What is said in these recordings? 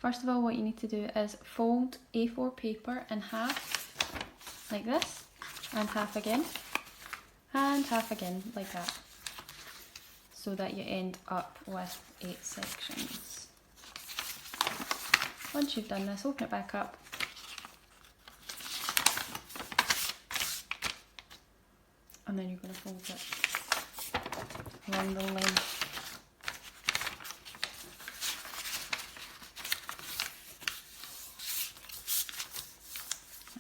First of all, what you need to do is fold A4 paper in half, like this, and half again, like that, so that you end up with 8 sections. Once you've done this, open it back up, and then you're going to fold it along the length.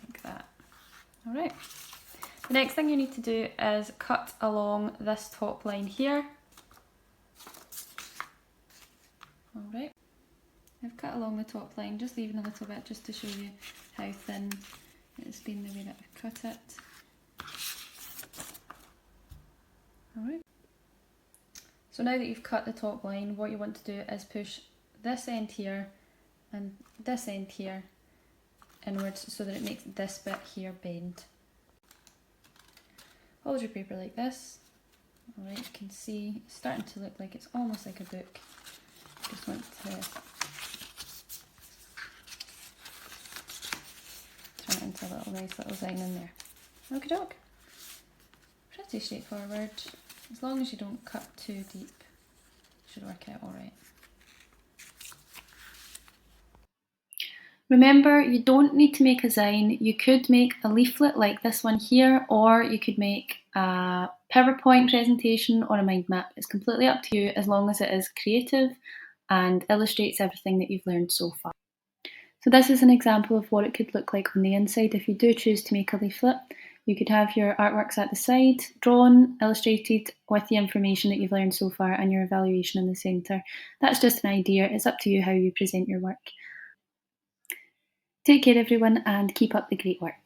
Like that. Alright. The next thing you need to do is cut along this top line here. Alright. I've cut along the top line, just leaving a little bit just to show you how thin it's been the way that I've cut it. Alright. So now that you've cut the top line, what you want to do is push this end here and this end here inwards so that it makes this bit here bend. Hold your paper like this. Alright, you can see it's starting to look like it's almost like a book. Just want to turn it into a little nice little Zine in there. Okie doke. Pretty straightforward. As long as you don't cut too deep, it should work out alright. Remember, you don't need to make a Zine. You could make a leaflet like this one here, or you could make a PowerPoint presentation or a mind map. It's completely up to you, as long as it is creative and illustrates everything that you've learned so far. So this is an example of what it could look like on the inside if you do choose to make a leaflet. You could have your artworks at the side, drawn, illustrated with the information that you've learned so far, and your evaluation in the centre. That's just an idea. It's up to you how you present your work. Take care everyone, and keep up the great work.